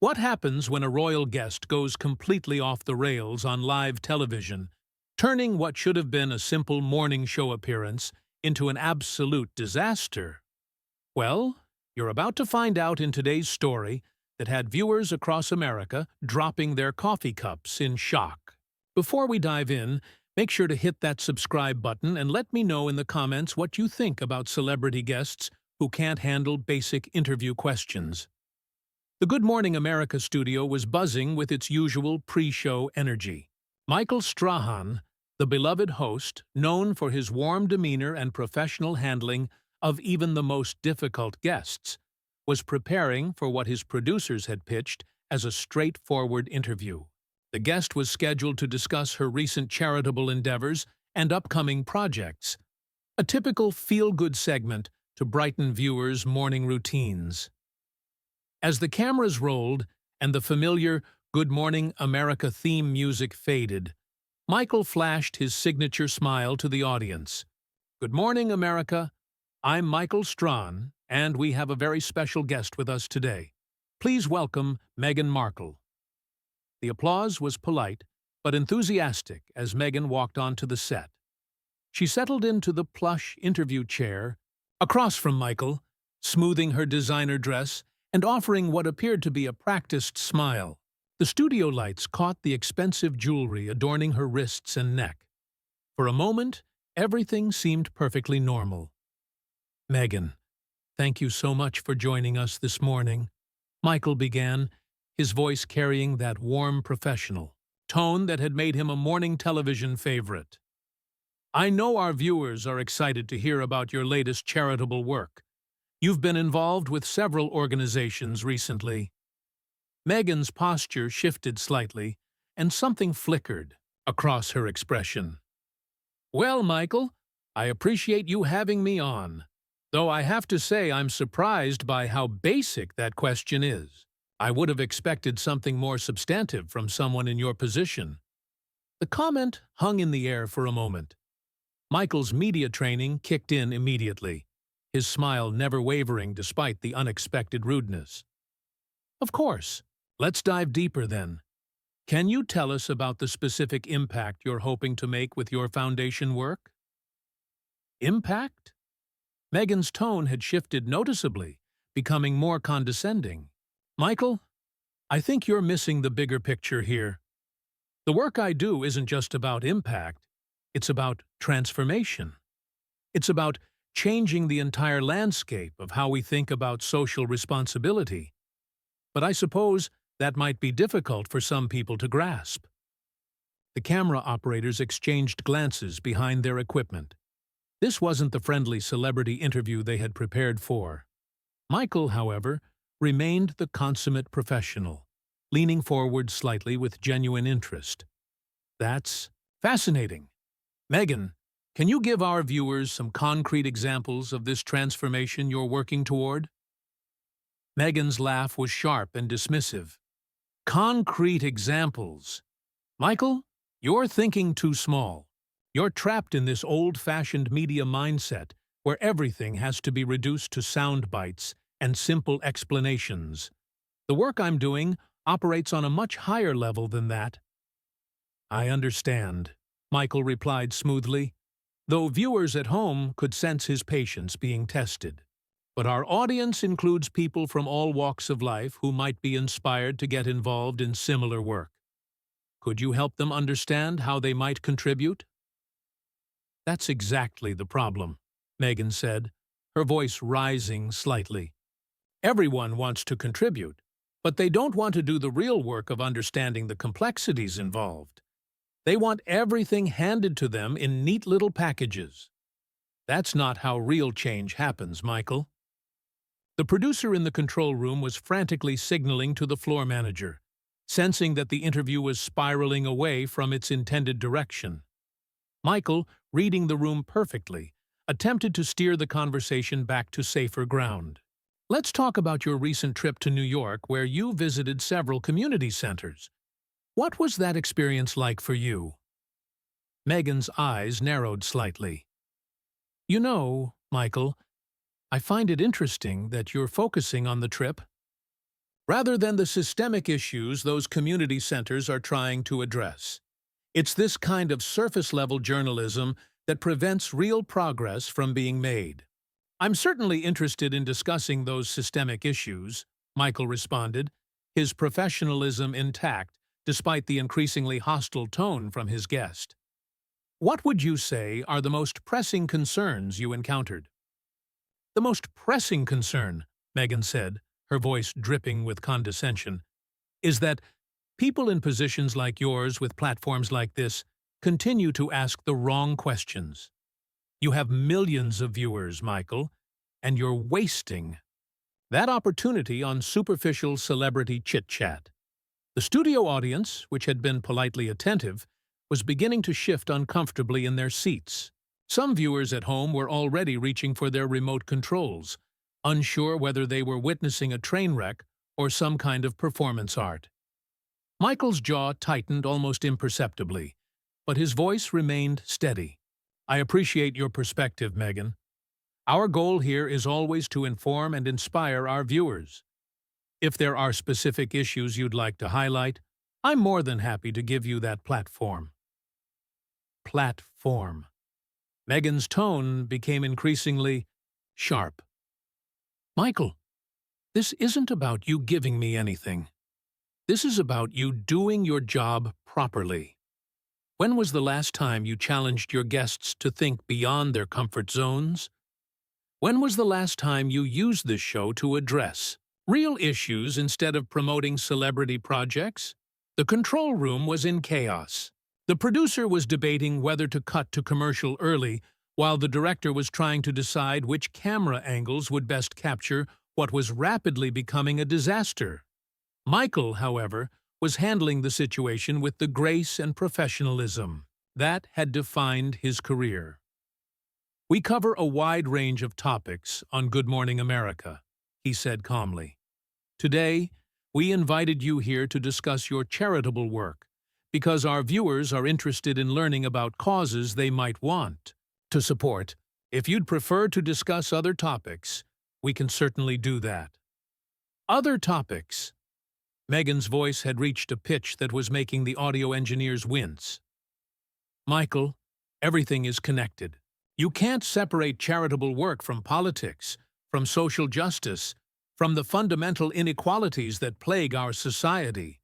What happens when a royal guest goes completely off the rails on live television, turning what should have been a simple morning show appearance into an absolute disaster? Well, you're about to find out in today's story that had viewers across America dropping their coffee cups in shock. Before we dive in, make sure to hit that subscribe button and let me know in the comments what you think about celebrity guests who can't handle basic interview questions. The Good Morning America studio was buzzing with its usual pre-show energy. Michael Strahan, the beloved host, known for his warm demeanor and professional handling of even the most difficult guests, was preparing for what his producers had pitched as a straightforward interview. The guest was scheduled to discuss her recent charitable endeavors and upcoming projects, a typical feel-good segment to brighten viewers' morning routines. As the cameras rolled and the familiar Good Morning America theme music faded, Michael flashed his signature smile to the audience. "Good morning, America. I'm Michael Strahan, and we have a very special guest with us today. Please welcome Meghan Markle." The applause was polite but enthusiastic as Meghan walked onto the set. She settled into the plush interview chair across from Michael, smoothing her designer dress and offering what appeared to be a practiced smile. The studio lights caught the expensive jewelry adorning her wrists and neck. For a moment, everything seemed perfectly normal. "Meghan, thank you so much for joining us this morning," Michael began, his voice carrying that warm professional tone that had made him a morning television favorite. "I know our viewers are excited to hear about your latest charitable work. You've been involved with several organizations recently." Meghan's posture shifted slightly, and something flickered across her expression. "Well, Michael, I appreciate you having me on, though I have to say I'm surprised by how basic that question is. I would have expected something more substantive from someone in your position." The comment hung in the air for a moment. Michael's media training kicked in immediately, his smile never wavering despite the unexpected rudeness. "Of course. Let's dive deeper then. Can you tell us about the specific impact you're hoping to make with your foundation work?" Impact? Meghan's tone had shifted noticeably, becoming more condescending. "Michael, I think you're missing the bigger picture here. The work I do isn't just about impact, it's about transformation. It's about changing the entire landscape of how we think about social responsibility. But I suppose that might be difficult for some people to grasp." The camera operators exchanged glances behind their equipment. This wasn't the friendly celebrity interview they had prepared for. Michael, however, remained the consummate professional, leaning forward slightly with genuine interest. "That's fascinating. Meghan, can you give our viewers some concrete examples of this transformation you're working toward?" Meghan's laugh was sharp and dismissive. "Concrete examples? Michael, you're thinking too small. You're trapped in this old-fashioned media mindset where everything has to be reduced to sound bites and simple explanations. The work I'm doing operates on a much higher level than that." "I understand," Michael replied smoothly, though viewers at home could sense his patience being tested. "But our audience includes people from all walks of life who might be inspired to get involved in similar work. Could you help them understand how they might contribute?" "That's exactly the problem," Meghan said, her voice rising slightly. "Everyone wants to contribute, but they don't want to do the real work of understanding the complexities involved. They want everything handed to them in neat little packages. That's not how real change happens, Michael." The producer in the control room was frantically signaling to the floor manager, sensing that the interview was spiraling away from its intended direction. Michael, reading the room perfectly, attempted to steer the conversation back to safer ground. "Let's talk about your recent trip to New York where you visited several community centers. What was that experience like for you?" Meghan's eyes narrowed slightly. "You know, Michael, I find it interesting that you're focusing on the trip. rather than the systemic issues those community centers are trying to address. It's this kind of surface-level journalism that prevents real progress from being made. I'm certainly interested in discussing those systemic issues, Michael responded, his professionalism intact despite the increasingly hostile tone from his guest. What would you say are the most pressing concerns you encountered? The most pressing concern, Meghan said, her voice dripping with condescension, is that people in positions like yours with platforms like this continue to ask the wrong questions. You have millions of viewers, Michael, and you're wasting that opportunity on superficial celebrity chit-chat. The studio audience, which had been politely attentive, was beginning to shift uncomfortably in their seats. Some viewers at home were already reaching for their remote controls, unsure whether they were witnessing a train wreck or some kind of performance art. Michael's jaw tightened almost imperceptibly, but his voice remained steady. I appreciate your perspective, Meghan. Our goal here is always to inform and inspire our viewers. If there are specific issues you'd like to highlight, I'm more than happy to give you that platform. Platform. Meghan's tone became increasingly sharp. Michael, this isn't about you giving me anything. This is about you doing your job properly. When was the last time you challenged your guests to think beyond their comfort zones? When was the last time you used this show to address real issues instead of promoting celebrity projects? The control room was in chaos. The producer was debating whether to cut to commercial early, while the director was trying to decide which camera angles would best capture what was rapidly becoming a disaster. Michael, however, was handling the situation with the grace and professionalism that had defined his career. We cover a wide range of topics on Good Morning America, he said calmly. Today, we invited you here to discuss your charitable work, because our viewers are interested in learning about causes they might want to support. If you'd prefer to discuss other topics, we can certainly do that. Other topics. Meghan's voice had reached a pitch that was making the audio engineers wince. Michael, everything is connected. You can't separate charitable work from politics, from social justice, from the fundamental inequalities that plague our society.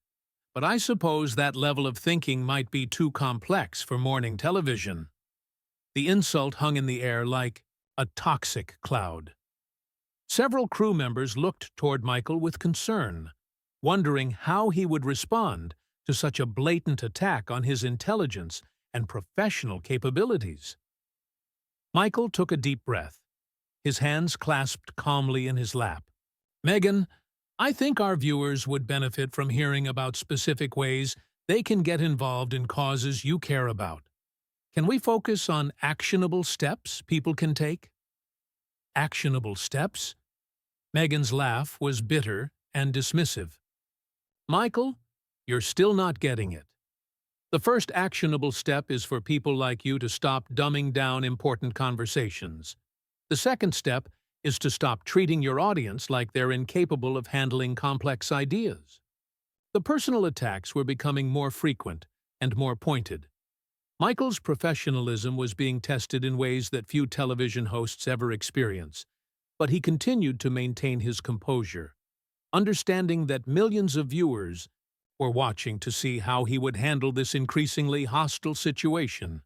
But I suppose that level of thinking might be too complex for morning television. The insult hung in the air like a toxic cloud. Several crew members looked toward Michael with concern, wondering how he would respond to such a blatant attack on his intelligence and professional capabilities. Michael took a deep breath, his hands clasped calmly in his lap. Meghan, I think our viewers would benefit from hearing about specific ways they can get involved in causes you care about. Can we focus on actionable steps people can take? Actionable steps? Meghan's laugh was bitter and dismissive. Michael, you're still not getting it. The first actionable step is for people like you to stop dumbing down important conversations. The second step is to stop treating your audience like they're incapable of handling complex ideas. The personal attacks were becoming more frequent and more pointed. Michael's professionalism was being tested in ways that few television hosts ever experience, but he continued to maintain his composure, understanding that millions of viewers were watching to see how he would handle this increasingly hostile situation.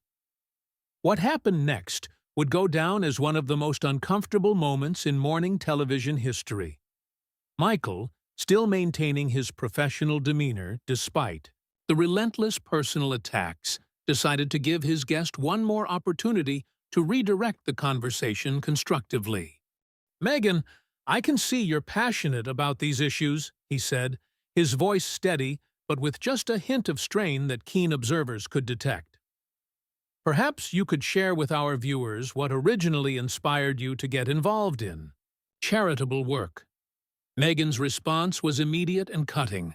What happened next would go down as one of the most uncomfortable moments in morning television history. Michael, still maintaining his professional demeanor despite the relentless personal attacks, decided to give his guest one more opportunity to redirect the conversation constructively. Meghan, I can see you're passionate about these issues, he said, his voice steady but with just a hint of strain that keen observers could detect. Perhaps you could share with our viewers what originally inspired you to get involved in charitable work. Meghan's response was immediate and cutting.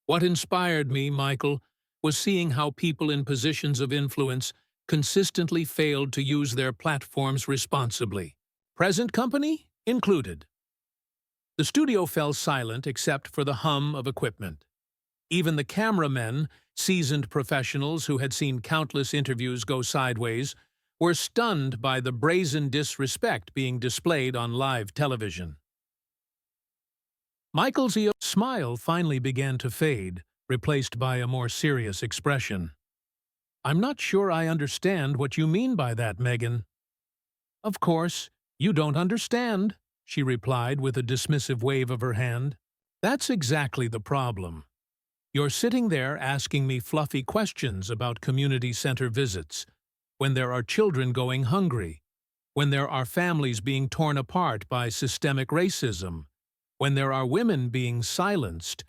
What inspired me, Michael, was seeing how people in positions of influence consistently failed to use their platforms responsibly, present company included. The studio fell silent except for the hum of equipment. Even the cameramen, seasoned professionals who had seen countless interviews go sideways, were stunned by the brazen disrespect being displayed on live television. Michael's smile finally began to fade, replaced by a more serious expression. "I'm not sure I understand what you mean by that, Meghan." "Of course, you don't understand," she replied with a dismissive wave of her hand. "That's exactly the problem. You're sitting there asking me fluffy questions about community center visits, when there are children going hungry, when there are families being torn apart by systemic racism, when there are women being silenced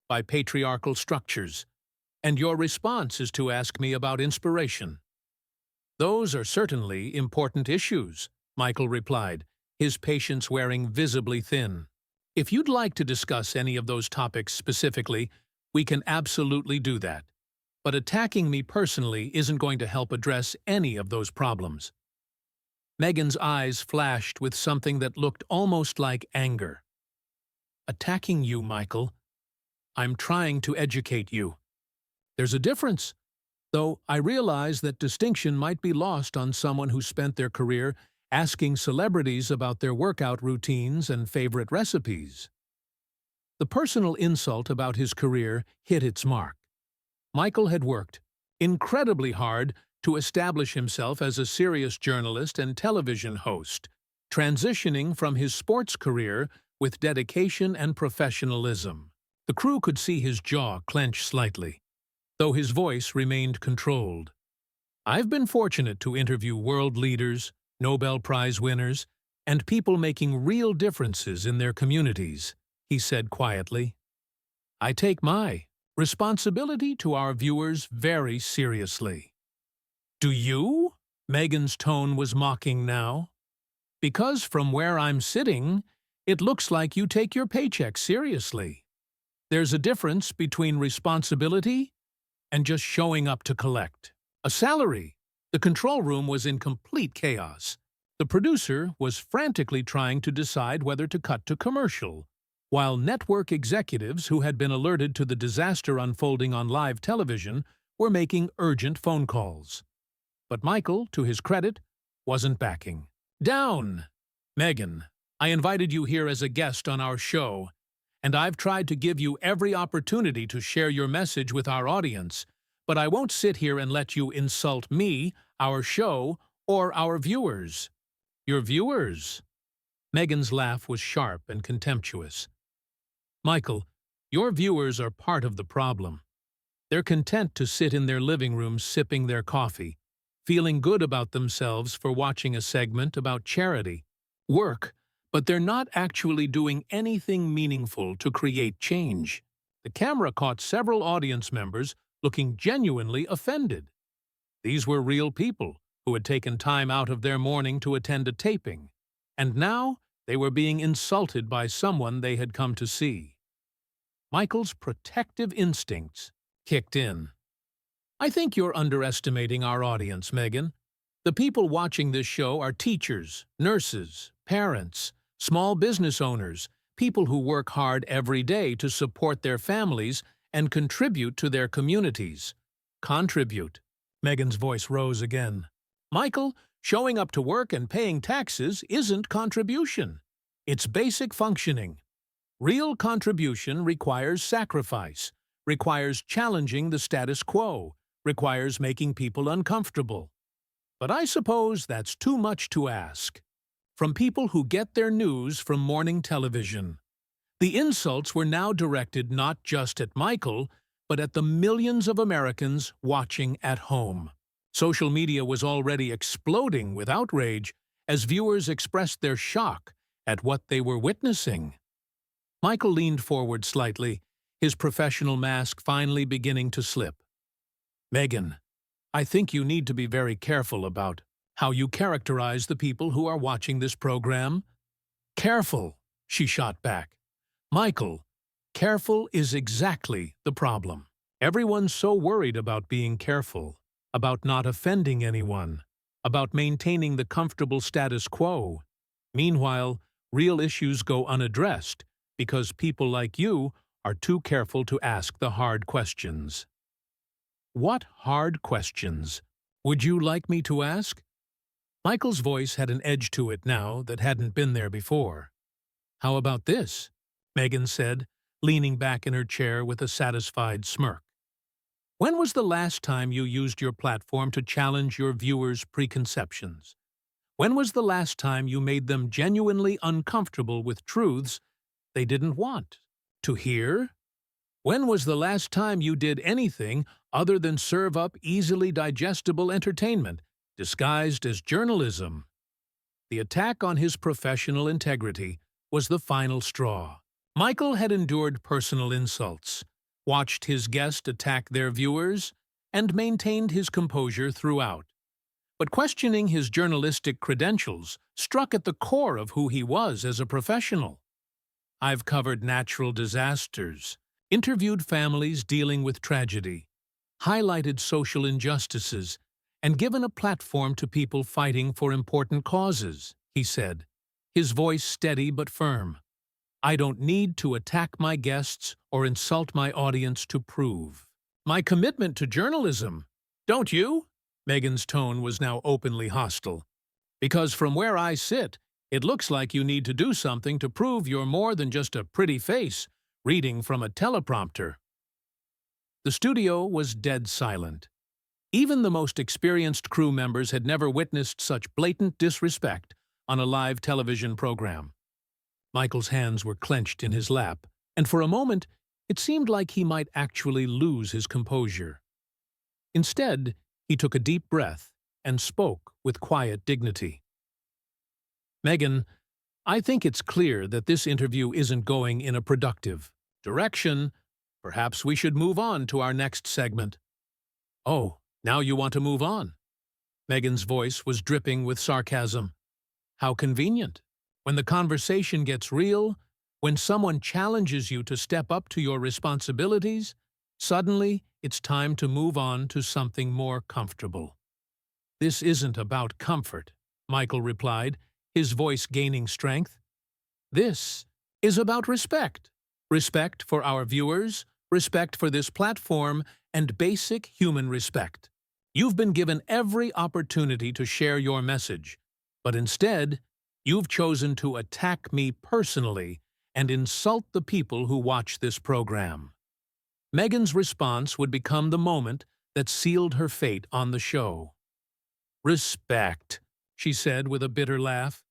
by patriarchal structures, and your response is to ask me about inspiration." "Those are certainly important issues," Michael replied, his patience wearing visibly thin. "If you'd like to discuss any of those topics specifically, we can absolutely do that. But attacking me personally isn't going to help address any of those problems." Meghan's eyes flashed with something that looked almost like anger. "Attacking you, Michael? I'm trying to educate you. There's a difference, though I realize that distinction might be lost on someone who spent their career asking celebrities about their workout routines and favorite recipes." The personal insult about his career hit its mark. Michael had worked incredibly hard to establish himself as a serious journalist and television host, transitioning from his sports career with dedication and professionalism. The crew could see his jaw clench slightly, though his voice remained controlled. "I've been fortunate to interview world leaders, Nobel Prize winners, and people making real differences in their communities," he said quietly. "I take my responsibility to our viewers very seriously." "Do you?" Meghan's tone was mocking now. "Because from where I'm sitting, it looks like you take your paycheck seriously. There's a difference between responsibility and just showing up to collect a salary." The control room was in complete chaos. The producer was frantically trying to decide whether to cut to commercial, while network executives who had been alerted to the disaster unfolding on live television were making urgent phone calls. But Michael, to his credit, wasn't backing down. "Meghan, I invited you here as a guest on our show, and I've tried to give you every opportunity to share your message with our audience, but I won't sit here and let you insult me, our show, or our viewers." "Your viewers?" Meghan's laugh was sharp and contemptuous. "Michael, your viewers are part of the problem. They're content to sit in their living rooms sipping their coffee, feeling good about themselves for watching a segment about charity, work, but they're not actually doing anything meaningful to create change." The camera caught several audience members looking genuinely offended. These were real people who had taken time out of their morning to attend a taping, and now they were being insulted by someone they had come to see. Michael's protective instincts kicked in. "I think you're underestimating our audience, Meghan. The people watching this show are teachers, nurses, parents, small business owners, people who work hard every day to support their families and contribute to their communities." "Contribute." Meghan's voice rose again. "Michael, showing up to work and paying taxes isn't contribution. It's basic functioning. Real contribution requires sacrifice, requires challenging the status quo, requires making people uncomfortable. But I suppose that's too much to ask from people who get their news from morning television." The insults were now directed not just at Michael, but at the millions of Americans watching at home. Social media was already exploding with outrage as viewers expressed their shock at what they were witnessing. Michael leaned forward slightly, his professional mask finally beginning to slip. "Meghan, I think you need to be very careful about how you characterize the people who are watching this program." "Careful," she shot back. "Michael, careful is exactly the problem. Everyone's so worried about being careful, about not offending anyone, about maintaining the comfortable status quo. Meanwhile, Real issues go unaddressed because people like you are too careful to ask the hard questions. What hard questions would you like me to ask? Michael's voice had an edge to it now that hadn't been there before. How about this? Meghan said, leaning back in her chair with a satisfied smirk. When was the last time you used your platform to challenge your viewers' preconceptions? When was the last time you made them genuinely uncomfortable with truths they didn't want to hear? When was the last time you did anything other than serve up easily digestible entertainment, disguised as journalism? The attack on his professional integrity was the final straw. Michael had endured personal insults, watched his guest attack their viewers, and maintained his composure throughout. But questioning his journalistic credentials struck at the core of who he was as a professional. I've covered natural disasters, interviewed families dealing with tragedy, highlighted social injustices, and given a platform to people fighting for important causes, he said, his voice steady but firm. I don't need to attack my guests or insult my audience to prove my commitment to journalism. Don't you? Meghan's tone was now openly hostile. Because from where I sit, it looks like you need to do something to prove you're more than just a pretty face reading from a teleprompter. The studio was dead silent. Even the most experienced crew members had never witnessed such blatant disrespect on a live television program. Michael's hands were clenched in his lap, and for a moment it seemed like he might actually lose his composure. Instead, he took a deep breath and spoke with quiet dignity. Meghan, I think it's clear that this interview isn't going in a productive direction. Perhaps we should move on to our next segment. Oh, now you want to move on? Meghan's voice was dripping with sarcasm. How convenient. When the conversation gets real, when someone challenges you to step up to your responsibilities, suddenly it's time to move on to something more comfortable. This isn't about comfort, Michael replied, his voice gaining strength. This is about respect. Respect for our viewers, respect for this platform, and basic human respect. You've been given every opportunity to share your message, but instead, you've chosen to attack me personally and insult the people who watch this program. Meghan's response would become the moment that sealed her fate on the show. Respect, she said with a bitter laugh.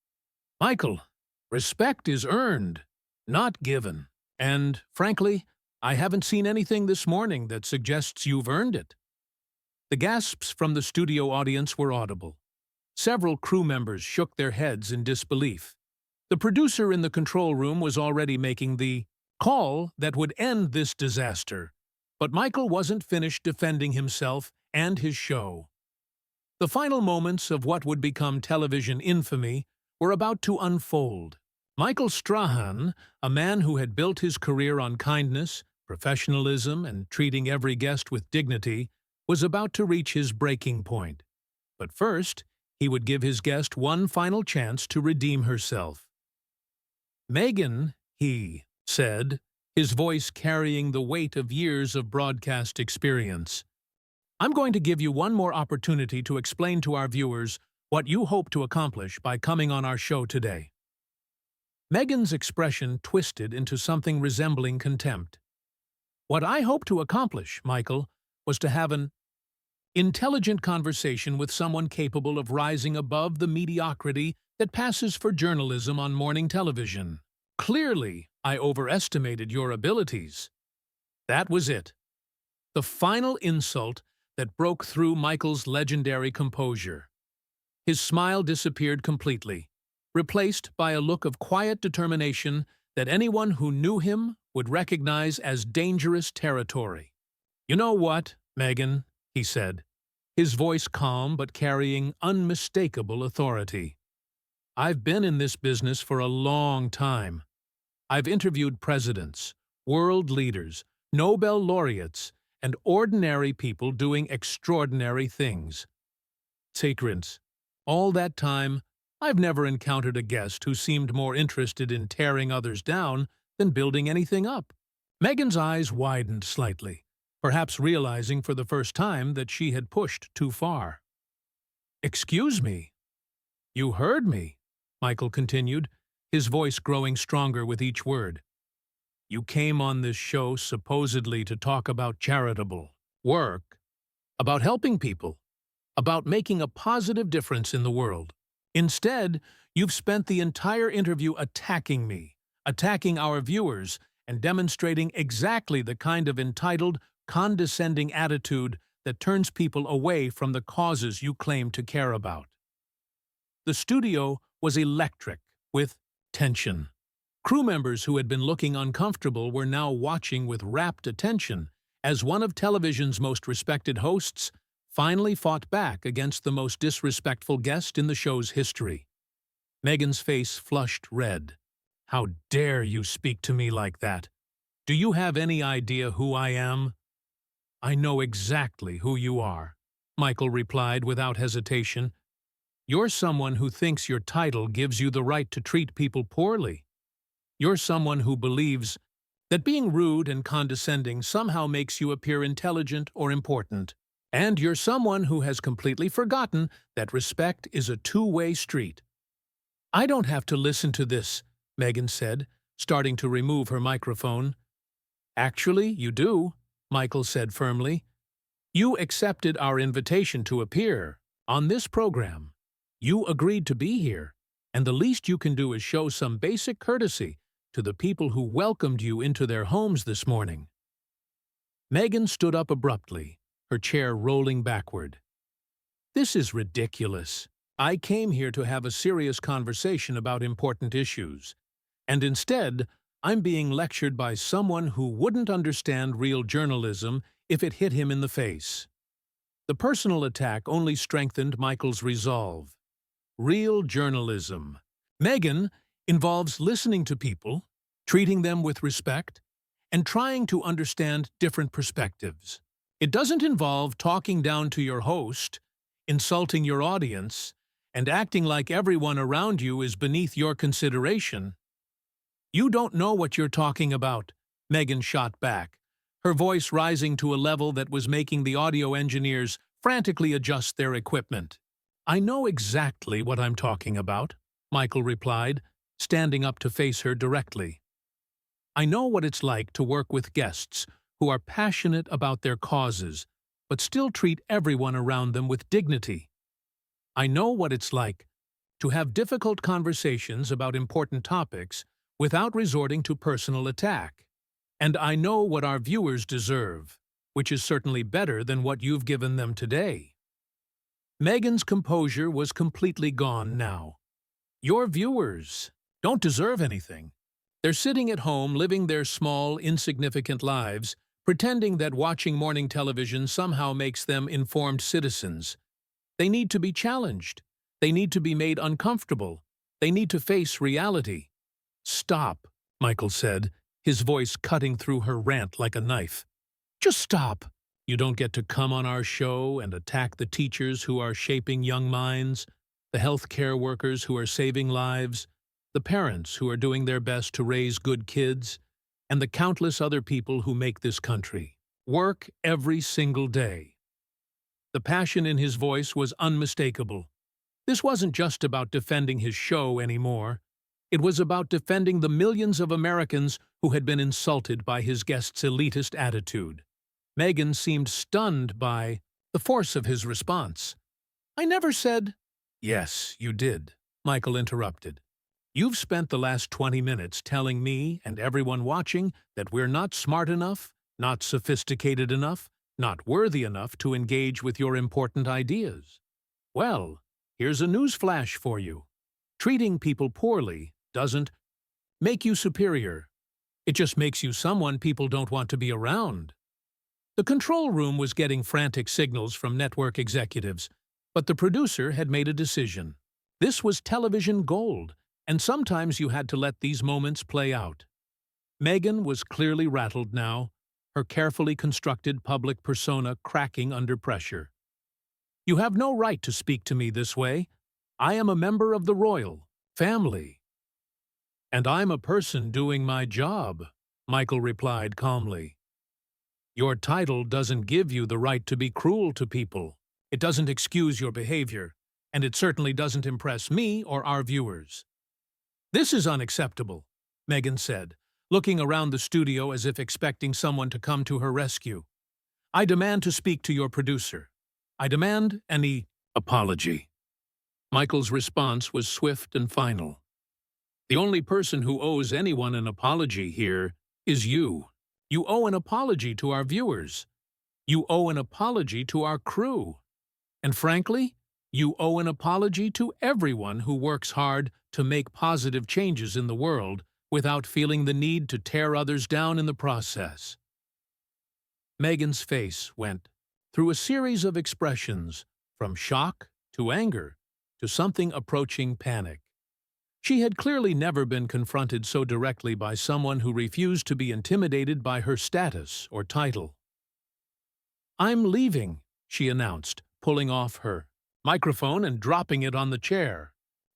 Michael, respect is earned, not given. And, frankly, I haven't seen anything this morning that suggests you've earned it. The gasps from the studio audience were audible. Several crew members shook their heads in disbelief. The producer in the control room was already making the call that would end this disaster, but Michael wasn't finished defending himself and his show. The final moments of what would become television infamy were about to unfold. Michael Strahan, a man who had built his career on kindness, professionalism, and treating every guest with dignity, was about to reach his breaking point. But first, he would give his guest one final chance to redeem herself. Meghan, he said, his voice carrying the weight of years of broadcast experience. I'm going to give you one more opportunity to explain to our viewers what you hope to accomplish by coming on our show today. Meghan's expression twisted into something resembling contempt. What I hope to accomplish, Michael, was to have an intelligent conversation with someone capable of rising above the mediocrity that passes for journalism on morning television. Clearly, I overestimated your abilities. That was it. The final insult that broke through Michael's legendary composure. His smile disappeared completely, replaced by a look of quiet determination that anyone who knew him would recognize as dangerous territory. You know what, Meghan, he said, his voice calm but carrying unmistakable authority. I've been in this business for a long time. I've interviewed presidents, world leaders, Nobel laureates, and ordinary people doing extraordinary things. Secrets. All that time, I've never encountered a guest who seemed more interested in tearing others down than building anything up. Meghan's eyes widened slightly, perhaps realizing for the first time that she had pushed too far. "Excuse me. You heard me," Michael continued, his voice growing stronger with each word. "You came on this show supposedly to talk about charitable work, about helping people, about making a positive difference in the world. Instead, you've spent the entire interview attacking me, attacking our viewers, and demonstrating exactly the kind of entitled, condescending attitude that turns people away from the causes you claim to care about." The studio was electric with tension. Crew members who had been looking uncomfortable were now watching with rapt attention as one of television's most respected hosts finally fought back against the most disrespectful guest in the show's history. Meghan's face flushed red. "How dare you speak to me like that? Do you have any idea who I am?" "I know exactly who you are," Michael replied without hesitation. "You're someone who thinks your title gives you the right to treat people poorly. You're someone who believes that being rude and condescending somehow makes you appear intelligent or important. And you're someone who has completely forgotten that respect is a two-way street." "I don't have to listen to this," Meghan said, starting to remove her microphone. "Actually, you do," Michael said firmly. "You accepted our invitation to appear on this program. You agreed to be here, and the least you can do is show some basic courtesy to the people who welcomed you into their homes this morning." Meghan stood up abruptly, her chair rolling backward. "This is ridiculous. I came here to have a serious conversation about important issues, and instead, I'm being lectured by someone who wouldn't understand real journalism if it hit him in the face." The personal attack only strengthened Michael's resolve. Real journalism, Meghan, involves listening to people, treating them with respect, and trying to understand different perspectives. It doesn't involve talking down to your host, insulting your audience, and acting like everyone around you is beneath your consideration. "You don't know what you're talking about," Meghan shot back, her voice rising to a level that was making the audio engineers frantically adjust their equipment. "I know exactly what I'm talking about," Michael replied, standing up to face her directly. "I know what it's like to work with guests who are passionate about their causes, but still treat everyone around them with dignity. I know what it's like to have difficult conversations about important topics without resorting to personal attack. And I know what our viewers deserve, which is certainly better than what you've given them today." Meghan's composure was completely gone now. "Your viewers don't deserve anything. They're sitting at home living their small, insignificant lives, pretending that watching morning television somehow makes them informed citizens. They need to be challenged. They need to be made uncomfortable. They need to face reality." "Stop," Michael said, his voice cutting through her rant like a knife. "Just stop. You don't get to come on our show and attack the teachers who are shaping young minds, the healthcare workers who are saving lives, the parents who are doing their best to raise good kids, and the countless other people who make this country work every single day." The passion in his voice was unmistakable. This wasn't just about defending his show anymore. It was about defending the millions of Americans who had been insulted by his guest's elitist attitude. Meghan seemed stunned by the force of his response. "I never said—" "Yes, you did," Michael interrupted. "You've spent the last 20 minutes telling me and everyone watching that we're not smart enough, not sophisticated enough, not worthy enough to engage with your important ideas. Well, here's a newsflash for you. Treating people poorly doesn't make you superior. It just makes you someone people don't want to be around." The control room was getting frantic signals from network executives, but the producer had made a decision. This was television gold, and sometimes you had to let these moments play out. Meghan was clearly rattled now, her carefully constructed public persona cracking under pressure. "You have no right to speak to me this way. I am a member of the royal family. And I'm a person doing my job, Michael replied calmly. Your title doesn't give you the right to be cruel to people. It doesn't excuse your behavior, and it certainly doesn't impress me or our viewers. This is unacceptable, Meghan said, looking around the studio as if expecting someone to come to her rescue. I demand to speak to your producer. I demand any apology. Michael's response was swift and final. The only person who owes anyone an apology here is you. You owe an apology to our viewers. You owe an apology to our crew. And frankly, you owe an apology to everyone who works hard to make positive changes in the world without feeling the need to tear others down in the process. Meghan's face went through a series of expressions, from shock to anger to something approaching panic. She had clearly never been confronted so directly by someone who refused to be intimidated by her status or title. I'm leaving, she announced, pulling off her microphone and dropping it on the chair.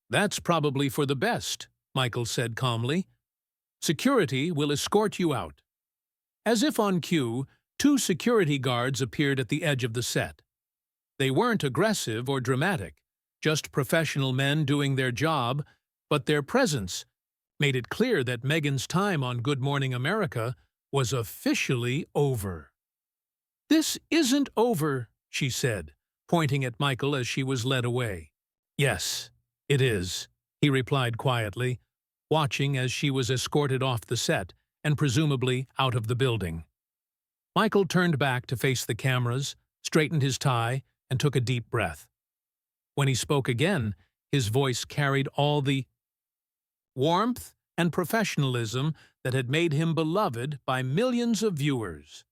That's probably for the best, Michael said calmly. Security will escort you out. As if on cue, 2 security guards appeared at the edge of the set. They weren't aggressive or dramatic, just professional men doing their job, but their presence made it clear that Meghan's time on Good Morning America was officially over. This isn't over, she said, pointing at Michael as she was led away. Yes, it is, he replied quietly, watching as she was escorted off the set and presumably out of the building. Michael turned back to face the cameras, straightened his tie, and took a deep breath. When he spoke again, his voice carried all the warmth and professionalism that had made him beloved by millions of viewers.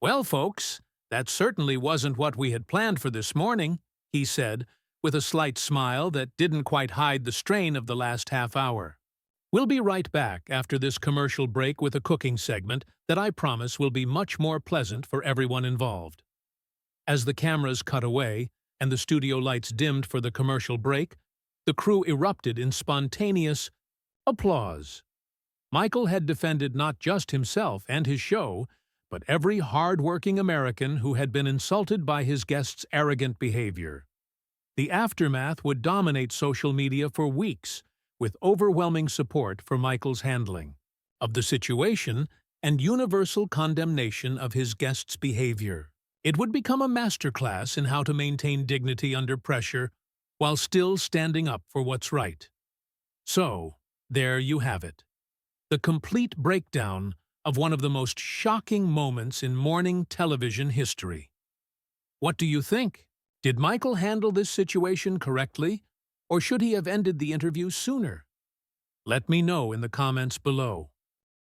Well, folks, that certainly wasn't what we had planned for this morning, he said, with a slight smile that didn't quite hide the strain of the last half hour. We'll be right back after this commercial break with a cooking segment that I promise will be much more pleasant for everyone involved. As the cameras cut away and the studio lights dimmed for the commercial break, the crew erupted in spontaneous applause. Michael had defended not just himself and his show, but every hard-working American who had been insulted by his guests' arrogant behavior. The aftermath would dominate social media for weeks, with overwhelming support for Michael's handling of the situation and universal condemnation of his guests' behavior. It would become a masterclass in how to maintain dignity under pressure while still standing up for what's right. So, there you have it. The complete breakdown of one of the most shocking moments in morning television history. What do you think? Did Michael handle this situation correctly, or should he have ended the interview sooner? Let me know in the comments below.